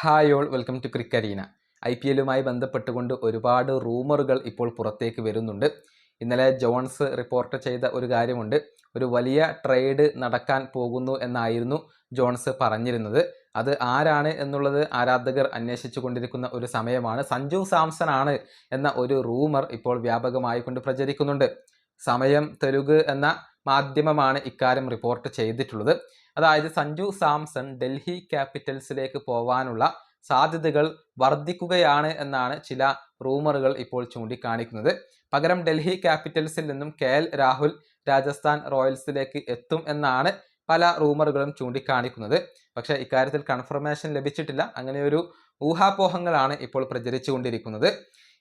Hi all, welcome to ക്രിക്കരീന. IPLുമായി ബന്ധപ്പെട്ടുകൊണ്ട് ഒരുപാട് റൂമറുകൾ ഇപ്പോൾ പുറത്തേക്ക് വരുന്നുണ്ട്. ഇന്നലെ ജോൺസ് റിപ്പോർട്ട് ചെയ്ത ഒരു കാര്യമുണ്ട്. ഒരു വലിയ ട്രേഡ് നടക്കാൻ പോകുന്നു എന്നായിരുന്നു ജോൺസ് പറഞ്ഞിരുന്നത്. അത് ആരാണ് എന്നുള്ളത് ആരാധകർ അന്വേഷിച്ചു കൊണ്ടിരിക്കുന്ന ഒരു സമയമാണ്. സഞ്ജു സാംസൺ ആണ് എന്ന ഒരു റൂമർ ഇപ്പോൾ വ്യാപകമായി കൊണ്ട് പ്രചരിക്കുന്നുണ്ട്. സമയം തെലുഗ് എന്ന മാധ്യമമാണ് ഇക്കാര്യം റിപ്പോർട്ട് ചെയ്തിട്ടുള്ളത്. അതായത് സഞ്ജു സാംസൺ ഡൽഹി ക്യാപിറ്റൽസിലേക്ക് പോവാനുള്ള സാധ്യതകൾ വർദ്ധിക്കുകയാണ് എന്നാണ് ചില റൂമറുകൾ ഇപ്പോൾ ചൂണ്ടിക്കാണിക്കുന്നത്. പകരം ഡൽഹി ക്യാപിറ്റൽസിൽ നിന്നും KL രാഹുൽ രാജസ്ഥാൻ റോയൽസിലേക്ക് എത്തും എന്നാണ് പല റൂമറുകളും ചൂണ്ടിക്കാണിക്കുന്നത്. പക്ഷേ ഇക്കാര്യത്തിൽ കൺഫർമേഷൻ ലഭിച്ചിട്ടില്ല. അങ്ങനെയൊരു ഊഹാപോഹങ്ങളാണ് ഇപ്പോൾ പ്രചരിച്ചുകൊണ്ടിരിക്കുന്നത്.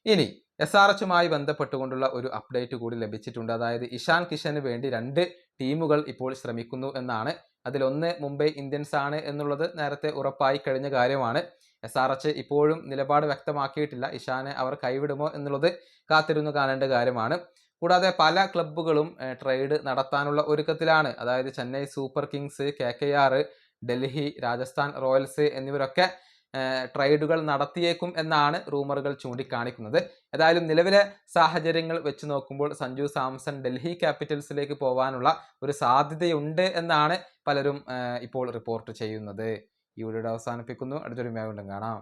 ഇനി SRHുമായി ബന്ധപ്പെട്ടുകൊണ്ടുള്ള ഒരു അപ്ഡേറ്റ് കൂടി ലഭിച്ചിട്ടുണ്ട്. അതായത് ഇഷാൻ കിഷന് വേണ്ടി 2 ടീമുകൾ ഇപ്പോൾ ശ്രമിക്കുന്നു എന്നാണ്. അതിലൊന്ന് മുംബൈ ഇന്ത്യൻസ് ആണ് എന്നുള്ളത് നേരത്തെ ഉറപ്പായി കഴിഞ്ഞ കാര്യമാണ്. SRH ഇപ്പോഴും നിലപാട് വ്യക്തമാക്കിയിട്ടില്ല. ഇഷാനെ അവർ കൈവിടുമോ എന്നുള്ളത് കാത്തിരുന്നു കാണേണ്ട കാര്യമാണ്. കൂടാതെ പല ക്ലബ്ബുകളും ട്രേഡ് നടത്താനുള്ള ഒരുക്കത്തിലാണ്. അതായത് Chennai Super Kings, KKR, Delhi, Rajasthan Royals എന്നിവരൊക്കെ ട്രേഡുകൾ നടത്തിയേക്കും എന്നാണ് റൂമറുകൾ ചൂണ്ടിക്കാണിക്കുന്നത്. ഏതായാലും നിലവിലെ സാഹചര്യങ്ങൾ വെച്ച് നോക്കുമ്പോൾ സഞ്ജു സാംസൺ ഡൽഹി ക്യാപിറ്റൽസിലേക്ക് പോകാനുള്ള ഒരു സാധ്യതയുണ്ട് എന്നാണ് പലരും ഇപ്പോൾ റിപ്പോർട്ട് ചെയ്യുന്നത്. ഈ വീഡിയോ അവസാനിപ്പിക്കുന്നു. അടുത്തൊരു വീണ്ടും കാണാം.